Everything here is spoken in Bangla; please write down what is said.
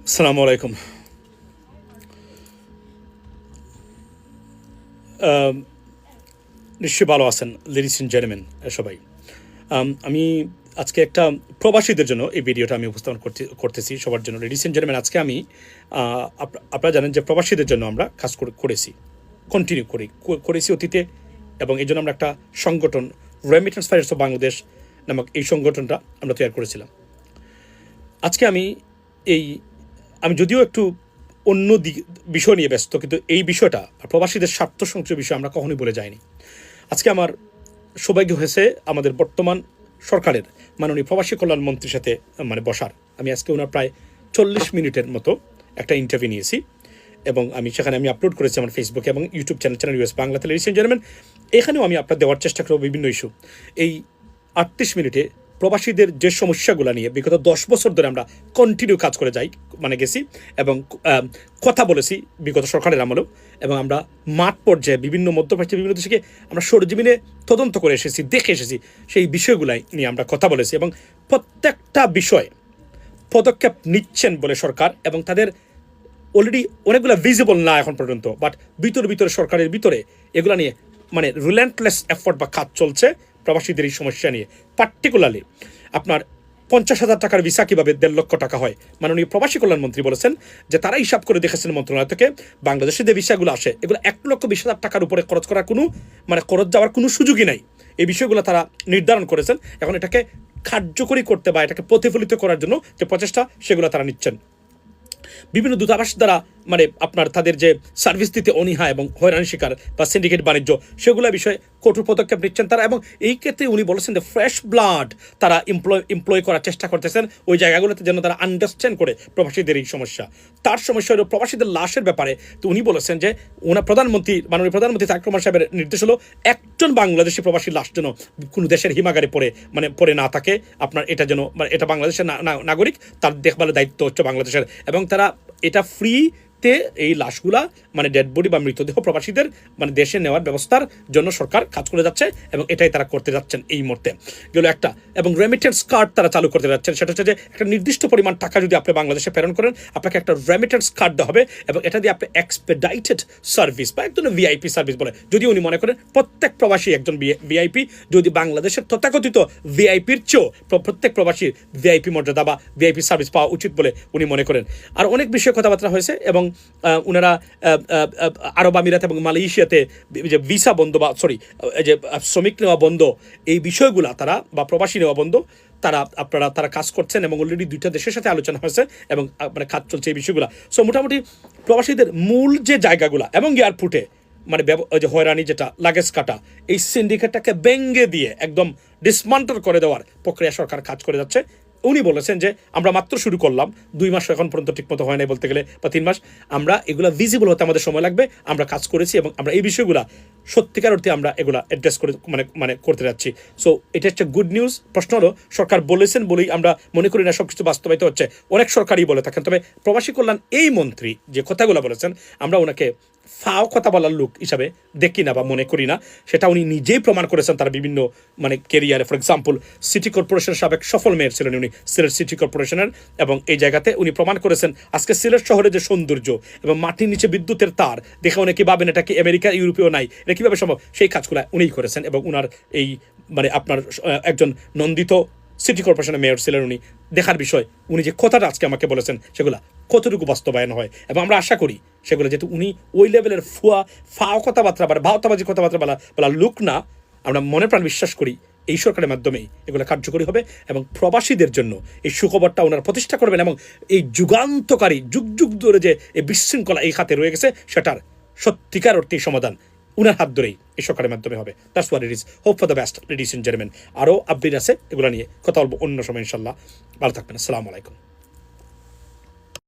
আসসালামু আলাইকুম। নিশ্চয়ই ভালো আছেন লেডিস এন্ড জেন্টলম্যান সবাই। আমি আজকে একটা প্রবাসীদের জন্য এই ভিডিওটা আমি উপস্থাপন করতেছি সবার জন্য। লেডিস এন্ড জেন্টলম্যান, আজকে আমি আপনারা জানেন যে প্রবাসীদের জন্য আমরা কাজ করেছি, কন্টিনিউ করেছি অতীতে, এবং এই জন্য আমরা একটা সংগঠন রেমিটেন্স ফায়ার্স অফ বাংলাদেশ নামক এই সংগঠনটা আমরা তৈরি করেছিলাম। আজকে আমি যদিও একটু অন্য বিষয় নিয়ে ব্যস্ত, কিন্তু এই বিষয়টা প্রবাসীদের স্বার্থ সংশ্লিষ্ট বিষয় আমরা কখনোই বলে যাইনি। আজকে আমার সৌভাগ্য হয়েছে আমাদের বর্তমান সরকারের মাননীয় প্রবাসী কল্যাণ মন্ত্রীর সাথে বসার। আমি আজকে ওনার প্রায় 40 মিনিটের মতো একটা ইন্টারভিউ নিয়েছি, এবং সেখানে আপলোড করেছি আমার ফেসবুকে এবং ইউটিউব চ্যানেল ইউএস বাংলাতে। লেডিস এন্ড জেন্টলম্যান, এখানেও আমি আপনার দেওয়ার চেষ্টা করব বিভিন্ন ইস্যু। এই 38 মিনিটে প্রবাসীদের যে সমস্যাগুলো নিয়ে বিগত 10 বছর ধরে আমরা কন্টিনিউ কাজ করে গেছি, এবং কথা বলেছি বিগত সরকারের আমলেও, এবং আমরা মাঠ পর্যায়ে বিভিন্ন মধ্যপ্রাচ্যের বিভিন্ন দেশকে আমরা সরজমিনে তদন্ত করে এসেছি, দেখে এসেছি। সেই বিষয়গুলাই নিয়ে আমরা কথা বলেছি, এবং প্রত্যেকটা বিষয় পদক্ষেপ নিচ্ছেন বলে সরকার, এবং তাদের অলরেডি অনেকগুলো ভিজিবল না এখন পর্যন্ত, বাট ভিতরে সরকারের ভিতরে এগুলো নিয়ে রিল্যান্টলেস এফোর্ট বা কাজ চলছে প্রবাসীদের এই সমস্যা নিয়ে। পার্টিকুলারলি আপনার 50,000 টাকার ভিসা কীভাবে 1.5 লক্ষ টাকা হয়, মাননীয় প্রবাসী কল্যাণমন্ত্রী বলেছেন যে তারা হিসাব করে দেখেছেন মন্ত্রণালয় থেকে, বাংলাদেশে যে ভিসাগুলো আসে এগুলো 1,20,000 টাকার উপরে খরচ করার খরচ যাওয়ার কোনো সুযোগই নাই। এই বিষয়গুলো তারা নির্ধারণ করেছেন। এখন এটাকে কার্যকরী করতে বা এটাকে প্রতিফলিত করার জন্য যে প্রচেষ্টা, সেগুলো তারা নিচ্ছেন। বিভিন্ন দূতাবাস দ্বারা আপনার তাদের যে সার্ভিস দিতে অনীহা এবং হয়রানি শিকার বা সিন্ডিকেট বাণিজ্য, সেগুলো বিষয়ে কঠোর পদক্ষেপ নিচ্ছেন তারা। এবং এই ক্ষেত্রে উনি বলেছেন যে ফ্রেশ ব্লাড তারা এমপ্লয় করার চেষ্টা করতেছেন ওই জায়গাগুলোতে, যেন তারা আন্ডারস্ট্যান্ড করে প্রবাসীদের এই সমস্যা। তার সমস্যা হলো প্রবাসীদের লাশের ব্যাপারে। তো উনি বলেছেন যে মাননীয় প্রধানমন্ত্রী তারেক রহমান সাহেবের নির্দেশ হলো একজন বাংলাদেশি প্রবাসীর লাশ যেন কোনো দেশের হিমাগারে পড়ে না থাকে। আপনার এটা যেন এটা বাংলাদেশের নাগরিক, তার দেখভালের দায়িত্ব হচ্ছে বাংলাদেশের, এবং তারা এটা ফ্রিতে এই লাশগুলা ডেড বডি বা মৃতদেহ প্রবাসীদের দেশে নেওয়ার ব্যবস্থার জন্য সরকার কাজ করে যাচ্ছে, এবং এটাই তারা করতে যাচ্ছেন এই মুহূর্তে। গেল একটা, এবং রেমিটেন্স কার্ড তারা চালু করতে যাচ্ছেন। সেটা হচ্ছে যে একটা নির্দিষ্ট পরিমাণ টাকা যদি আপনি বাংলাদেশে প্রেরণ করেন, আপনাকে একটা রেমিটেন্স কার্ড দেওয়া হবে, এবং এটা দিয়ে আপনি এক্সপেডাইটেড সার্ভিস বা একজন ভিআইপি সার্ভিস বলে, যদি উনি মনে করেন প্রত্যেক প্রবাসী একজন ভিআইপি, যদি বাংলাদেশের তথাকথিত ভিআইপির চেয়েও প্রত্যেক প্রবাসীর ভিআইপি মর্যাদা বা ভিআইপি সার্ভিস পাওয়া উচিত বলে উনি মনে করেন। আর অনেক বিষয়ে কথাবার্তা হয়েছে, এবং ওনারা আরব আমিরাত এবং মালয়েশিয়াতে যে ভিসা বন্ধ বা যে শ্রমিক নেওয়া বন্ধ, এই বিষয়গুলা তারা বা প্রবাসী নেওয়া বন্ধ তারা কাজ করছেন, এবং অলরেডি 2টা দেশের সাথে আলোচনা হয়েছে, এবং কাজ চলছে এই বিষয়গুলো। সো মোটামুটি প্রবাসীদের মূল যে জায়গাগুলো এবং এয়ারপোর্টে যে হয়রানি, যেটা লাগেজ কাটা, এই সিন্ডিকেটটাকে ভেঙে দিয়ে একদম ডিসমান্টল করে দেওয়ার প্রক্রিয়া সরকার কাজ করে যাচ্ছে। উনি বলেছেন যে আমরা মাত্র শুরু করলাম, 2 মাস এখন পর্যন্ত ঠিকমতো হয় নাই বলতে গেলে, বা 3 মাস। আমরা এগুলা ভিজিবল হতে আমাদের সময় লাগবে। আমরা কাজ করেছি, এবং আমরা এই বিষয়গুলো সত্যিকার অর্থে আমরা এগুলা অ্যাড্রেস করে করতে যাচ্ছি। সো এটা হচ্ছে গুড নিউজ। প্রশ্ন হলো, সরকার বলেছেন বলেই আমরা মনে করি না সব কিছু বাস্তবায়িত হচ্ছে। অনেক সরকারই বলে থাকেন, তবে প্রবাসী কল্যাণ এই মন্ত্রী যে কথাগুলো বলেছেন, আমরা ওনাকে ফাও কথা বলার লোক হিসাবে দেখি না বা মনে করি না। সেটা উনি নিজেই প্রমাণ করেছেন তার বিভিন্ন কেরিয়ারে। ফর এক্সাম্পল, সিটি কর্পোরেশনের সাবেক সফল মেয়র ছিলেন উনি, সিলেট সিটি কর্পোরেশনের, এবং এই জায়গাতে উনি প্রমাণ করেছেন আজকে সিলেট শহরে যে সৌন্দর্য এবং মাটির নিচে বিদ্যুতের তার দেখে অনেকে ভাবেন এটা কি আমেরিকা ইউরোপেও নাই, এটা কীভাবে সম্ভব, সেই কাজগুলো উনিই করেছেন। এবং উনার এই আপনার একজন নন্দিত সিটি কর্পোরেশনের মেয়র ছিলেন উনি। দেখার বিষয় উনি যে কথাটা আজকে আমাকে বলেছেন সেগুলো কতটুকু বাস্তবায়ন হয়, এবং আমরা আশা করি সেগুলো, যেহেতু উনি ওই লেভেলের ফাও কথাবার্তা ভাওতাবাজি কথাবার্তা বলা লোক না, আমরা মনে প্রাণ বিশ্বাস করি এই সরকারের মাধ্যমেই এগুলো কার্যকরী হবে, এবং প্রবাসীদের জন্য এই সুখবরটা ওনারা প্রতিষ্ঠা করবেন, এবং এই যুগান্তকারী যুগ ধরে যে এই বিশৃঙ্খলা এই খাতে রয়ে গেছে, সেটার সত্যিকার অর্থে সমাধান উনার হাত ধরেই এই সরকারের মাধ্যমে হবে। That's what it is. Hope for the best ladies and gentleman. আরও আপডেট আছে, এগুলো নিয়ে কথা বলবো অন্য সময় ইনশাল্লাহ। ভালো থাকবেন। আসসালামু আলাইকুম।